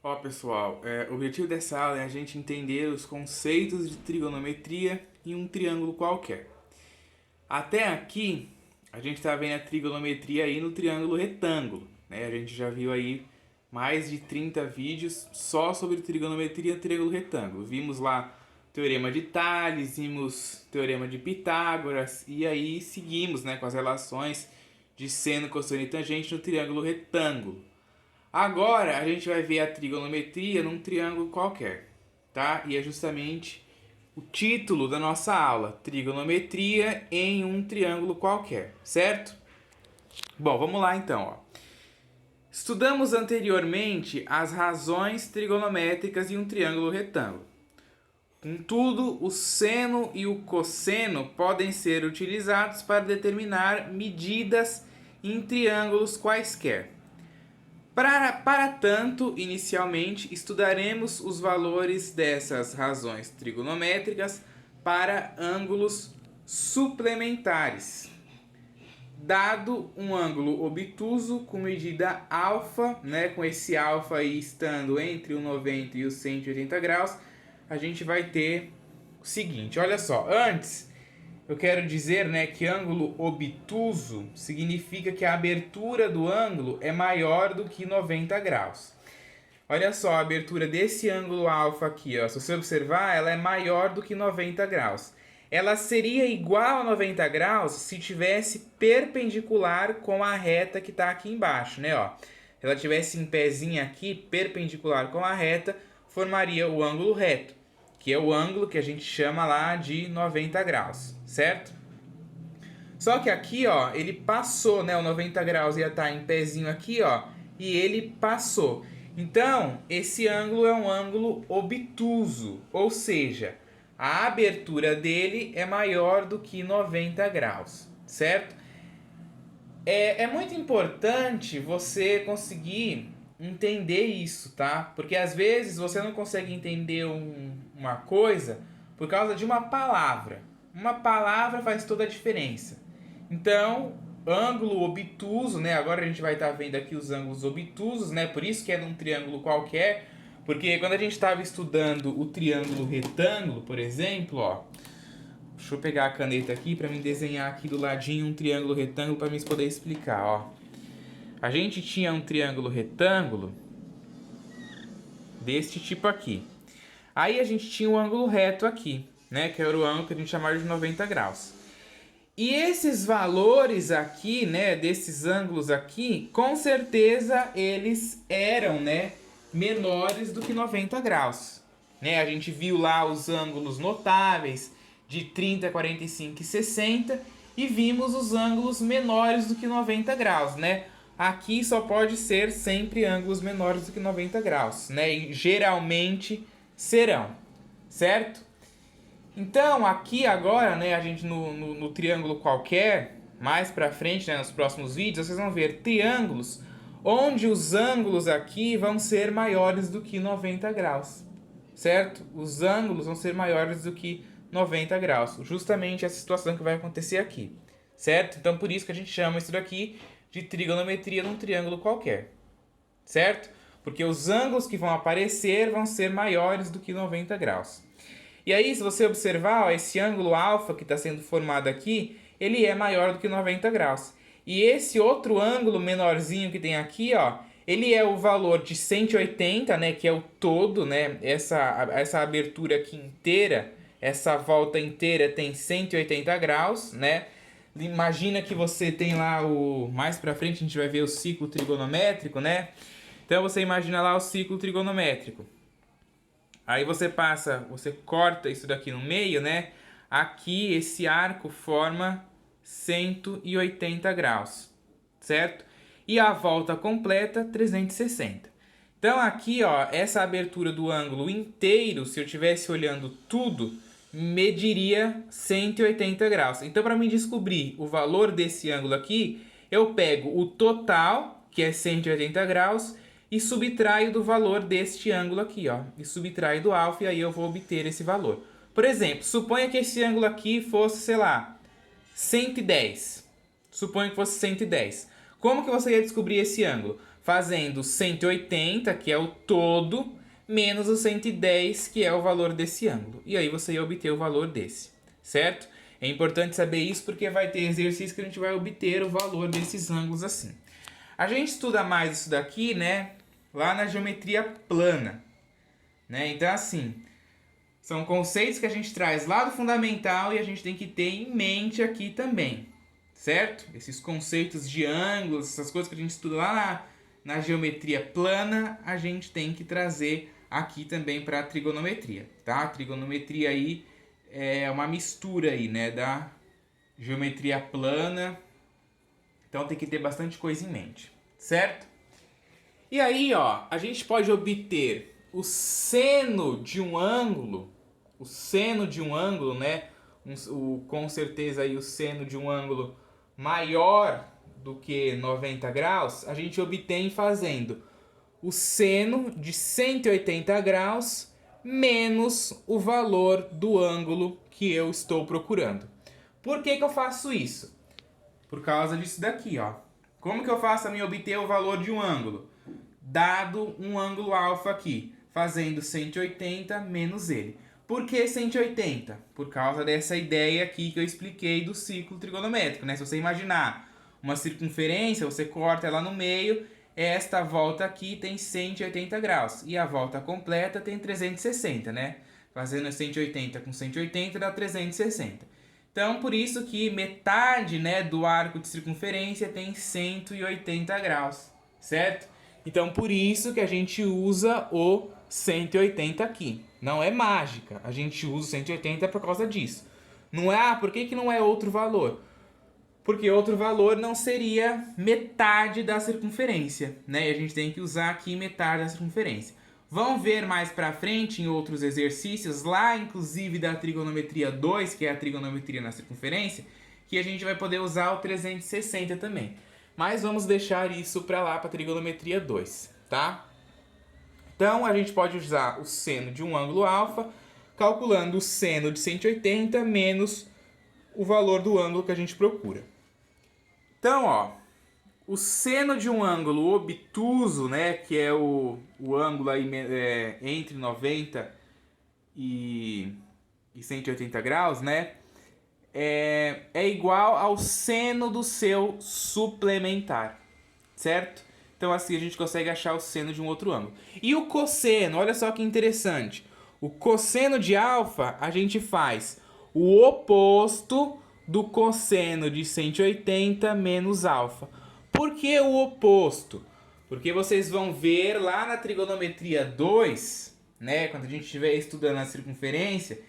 Ó, pessoal, o objetivo dessa aula é a gente entender os conceitos de trigonometria em um triângulo qualquer. Até aqui, a gente está vendo a trigonometria aí no triângulo retângulo, né? A gente já viu aí mais de 30 vídeos só sobre trigonometria no triângulo retângulo. Vimos lá teorema de Tales, vimos teorema de Pitágoras e aí seguimos, né, com as relações de seno, cosseno e tangente no triângulo retângulo. Agora a gente vai ver a trigonometria num triângulo qualquer, tá? E é justamente o título da nossa aula, trigonometria em um triângulo qualquer, certo? Bom, vamos lá então, ó. Estudamos anteriormente as razões trigonométricas em um triângulo retângulo. Contudo, o seno e o cosseno podem ser utilizados para determinar medidas em triângulos quaisquer. Para tanto, inicialmente, estudaremos os valores dessas razões trigonométricas para ângulos suplementares. Dado um ângulo obtuso com medida alfa, né, com esse alfa aí estando entre o 90 e os 180 graus, a gente vai ter o seguinte, olha só, antes eu quero dizer, né, que ângulo obtuso significa que a abertura do ângulo é maior do que 90 graus. Olha só, a abertura desse ângulo alfa aqui, ó, se você observar, ela é maior do que 90 graus. Ela seria igual a 90 graus se tivesse perpendicular com a reta que está aqui embaixo, né? Ó. Se ela tivesse em pezinho aqui, perpendicular com a reta, formaria o ângulo reto, que é o ângulo que a gente chama lá de 90 graus, certo? Só que aqui, ó, ele passou, né? O 90 graus ia estar em pezinho aqui, ó, e ele passou. Então, esse ângulo é um ângulo obtuso, ou seja, a abertura dele é maior do que 90 graus, certo? É muito importante você conseguir entender isso, tá? Porque às vezes você não consegue entender uma coisa por causa de uma palavra. Uma palavra faz toda a diferença. Então, ângulo obtuso, né? Agora a gente vai estar vendo aqui os ângulos obtusos, né? Por isso que é num triângulo qualquer. Porque quando a gente estava estudando o triângulo retângulo, por exemplo, ó. Deixa eu pegar a caneta aqui para me desenhar aqui do ladinho um triângulo retângulo para mim poder explicar, ó. A gente tinha um triângulo retângulo deste tipo aqui. Aí a gente tinha um ângulo reto aqui, né, que era o ângulo que a gente chamava de 90 graus. E esses valores aqui, né, desses ângulos aqui, com certeza eles eram, né, menores do que 90 graus. Né? A gente viu lá os ângulos notáveis de 30, 45 e 60 e vimos os ângulos menores do que 90 graus, né? Aqui só pode ser sempre ângulos menores do que 90 graus, né? E geralmente serão, certo? Então, aqui agora, né, a gente no triângulo qualquer, mais pra frente, né, nos próximos vídeos, vocês vão ver triângulos onde os ângulos aqui vão ser maiores do que 90 graus, certo? Os ângulos vão ser maiores do que 90 graus, justamente essa situação que vai acontecer aqui, certo? Então, por isso que a gente chama isso daqui de trigonometria num triângulo qualquer, certo? Porque os ângulos que vão aparecer vão ser maiores do que 90 graus. E aí, se você observar, ó, esse ângulo alfa que está sendo formado aqui, ele é maior do que 90 graus. E esse outro ângulo menorzinho que tem aqui, ó, ele é o valor de 180, né, que é o todo, né, essa abertura aqui inteira, essa volta inteira tem 180 graus, né? Imagina que você tem lá mais pra frente a gente vai ver o ciclo trigonométrico, né? Então você imagina lá o ciclo trigonométrico. Aí você corta isso daqui no meio, né? Aqui esse arco forma 180 graus, certo? E a volta completa 360. Então aqui, ó, essa abertura do ângulo inteiro, se eu estivesse olhando tudo, mediria 180 graus. Então, para mim descobrir o valor desse ângulo aqui, eu pego o total, que é 180 graus, e subtraio do valor deste ângulo aqui, ó. E subtraio do alfa, e aí eu vou obter esse valor. Por exemplo, suponha que esse ângulo aqui fosse, sei lá, 110. Suponha que fosse 110. Como que você ia descobrir esse ângulo? fazendo 180, que é o todo, menos o 110, que é o valor desse ângulo. E aí você ia obter o valor desse, certo? É importante saber isso porque vai ter exercício que a gente vai obter o valor desses ângulos assim. A gente estuda mais isso daqui, né, lá na geometria plana, né? Então, assim, são conceitos que a gente traz lá do fundamental e a gente tem que ter em mente aqui também, certo? Esses conceitos de ângulos, essas coisas que a gente estuda lá na geometria plana, a gente tem que trazer aqui também para a trigonometria, tá? A trigonometria aí é uma mistura aí, né, da geometria plana. Então tem que ter bastante coisa em mente, certo? E aí, ó, a gente pode obter o seno de um ângulo, né? Com certeza aí o seno de um ângulo maior do que 90 graus, a gente obtém fazendo o seno de 180 graus menos o valor do ângulo que eu estou procurando. Por que eu faço isso? Por causa disso daqui, ó. Como que eu faço a me obter o valor de um ângulo? Dado um ângulo alfa aqui, fazendo 180 menos ele. Por que 180? Por causa dessa ideia aqui que eu expliquei do ciclo trigonométrico, né? Se você imaginar uma circunferência, você corta ela no meio, esta volta aqui tem 180 graus e a volta completa tem 360, né? Fazendo 180 com 180 dá 360. Então, por isso que metade, né, do arco de circunferência tem 180 graus, certo? Então, por isso que a gente usa o 180 aqui. Não é mágica, a gente usa o 180 por causa disso. Não é, por que não é outro valor? Porque outro valor não seria metade da circunferência, né? E a gente tem que usar aqui metade da circunferência. Vão ver mais pra frente em outros exercícios, lá inclusive da trigonometria 2, que é a trigonometria na circunferência, que a gente vai poder usar o 360 também. Mas vamos deixar isso pra lá, pra trigonometria 2, tá? Então a gente pode usar o seno de um ângulo alfa, calculando o seno de 180 menos o valor do ângulo que a gente procura. Então, ó, o seno de um ângulo obtuso, né, que é o ângulo aí, entre 90 e 180 graus, né, é igual ao seno do seu suplementar, certo? Então assim a gente consegue achar o seno de um outro ângulo. E o cosseno, olha só que interessante. O cosseno de alfa a gente faz o oposto do cosseno de 180 menos alfa. Por que o oposto? Porque vocês vão ver lá na trigonometria 2, né, quando a gente estiver estudando a circunferência,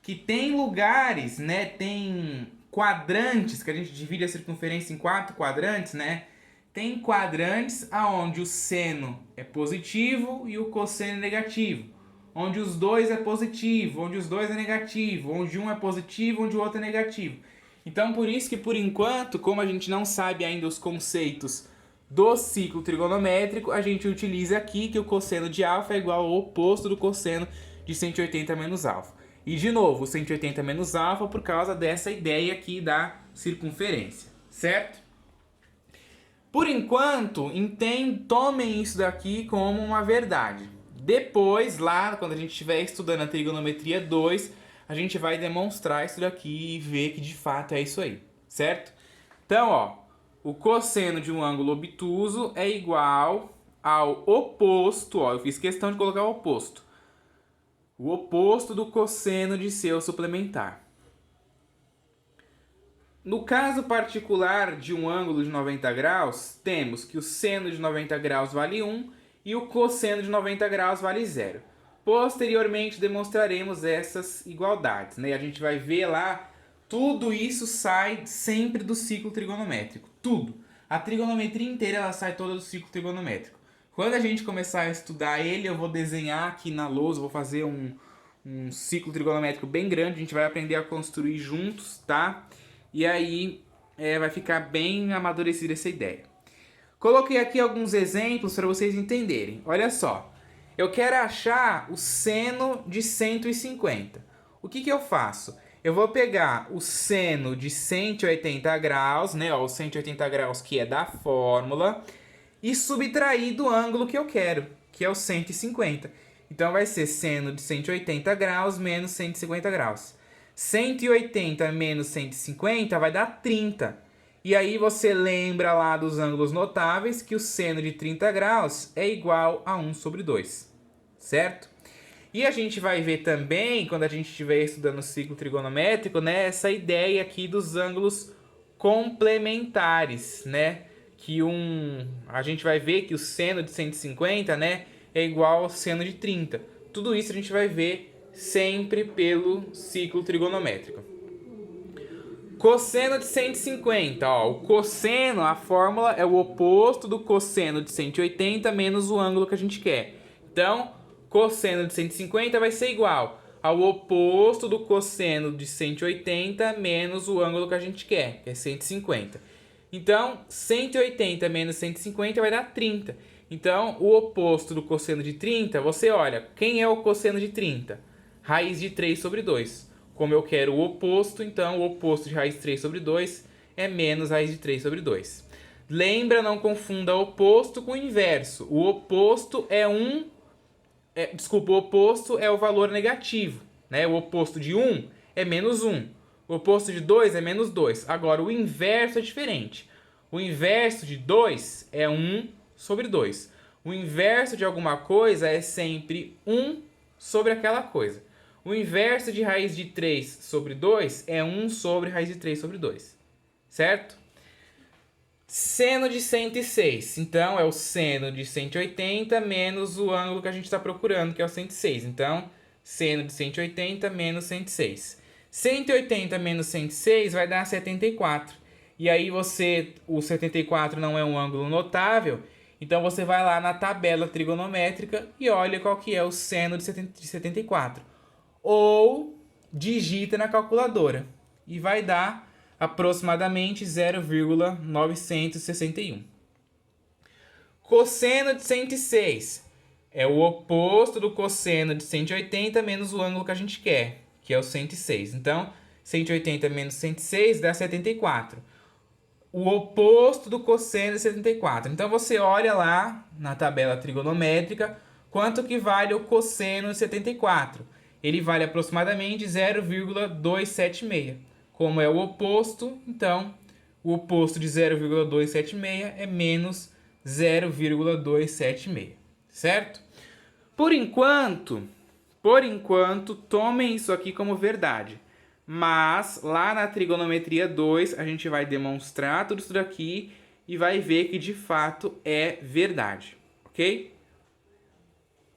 que tem lugares, né, tem quadrantes, que a gente divide a circunferência em 4 quadrantes, né? Tem quadrantes aonde o seno é positivo e o cosseno é negativo. Onde os dois é positivo, onde os dois é negativo, onde um é positivo, onde o outro é negativo. Então, por isso que, por enquanto, como a gente não sabe ainda os conceitos do ciclo trigonométrico, a gente utiliza aqui que o cosseno de alfa é igual ao oposto do cosseno de 180 menos alfa. E, de novo, 180 menos alfa por causa dessa ideia aqui da circunferência, certo? Por enquanto, tomem isso daqui como uma verdade. Depois, lá, quando a gente estiver estudando a trigonometria 2, a gente vai demonstrar isso daqui e ver que de fato é isso aí, certo? Então, ó, o cosseno de um ângulo obtuso é igual ao oposto, ó, eu fiz questão de colocar o oposto. O oposto do cosseno de seu suplementar. No caso particular de um ângulo de 90 graus, temos que o seno de 90 graus vale 1 e o cosseno de 90 graus vale 0. Posteriormente demonstraremos essas igualdades, né? A gente vai ver lá, tudo isso sai sempre do ciclo trigonométrico, tudo. A trigonometria inteira ela sai toda do ciclo trigonométrico. Quando a gente começar a estudar ele, eu vou desenhar aqui na lousa, vou fazer um ciclo trigonométrico bem grande, a gente vai aprender a construir juntos, tá? E aí vai ficar bem amadurecida essa ideia. Coloquei aqui alguns exemplos para vocês entenderem. Olha só, eu quero achar o seno de 150. O que eu faço? Eu vou pegar o seno de 180 graus, né? Ó, o 180 graus que é da fórmula, e subtrair do ângulo que eu quero, que é o 150. Então vai ser seno de 180 graus menos 150 graus. 180 menos 150 vai dar 30. E aí você lembra lá dos ângulos notáveis que o seno de 30 graus é igual a 1 sobre 2, certo? E a gente vai ver também, quando a gente estiver estudando o ciclo trigonométrico, né, essa ideia aqui dos ângulos complementares, né? Que a gente vai ver que o seno de 150, né, é igual ao seno de 30. Tudo isso a gente vai ver sempre pelo ciclo trigonométrico. Cosseno de 150, ó, o cosseno, a fórmula é o oposto do cosseno de 180 menos o ângulo que a gente quer. Então, cosseno de 150 vai ser igual ao oposto do cosseno de 180 menos o ângulo que a gente quer, que é 150. Então, 180 menos 150 vai dar 30. Então, o oposto do cosseno de 30, você olha, quem é o cosseno de 30? Raiz de 3 sobre 2. Como eu quero o oposto, então o oposto de raiz de 3 sobre 2 é menos raiz de 3 sobre 2. Lembra, não confunda oposto com inverso. O oposto é o oposto é o valor negativo, né? O oposto de 1 é menos 1. O oposto de 2 é menos 2. Agora, o inverso é diferente. O inverso de 2 é 1 sobre 2. O inverso de alguma coisa é sempre 1 sobre aquela coisa. O inverso de raiz de 3 sobre 2 é 1 sobre raiz de 3 sobre 2. Certo? Seno de 106. Então, é o seno de 180 menos o ângulo que a gente está procurando, que é o 106. Então, seno de 180 menos 106. 180 menos 106 vai dar 74. E aí o 74 não é um ângulo notável, então você vai lá na tabela trigonométrica e olha qual que é o seno de 74. Ou digita na calculadora e vai dar aproximadamente 0,961. Cosseno de 106 é o oposto do cosseno de 180 menos o ângulo que a gente quer, que é o 106. Então, 180 menos 106 dá 74. O oposto do cosseno de 74. Então, você olha lá na tabela trigonométrica quanto que vale o cosseno de 74. Ele vale aproximadamente 0,276. Como é o oposto, então o oposto de 0,276 é menos 0,276, certo? Por enquanto, tomem isso aqui como verdade. Mas lá na trigonometria 2, a gente vai demonstrar tudo isso daqui e vai ver que de fato é verdade, ok?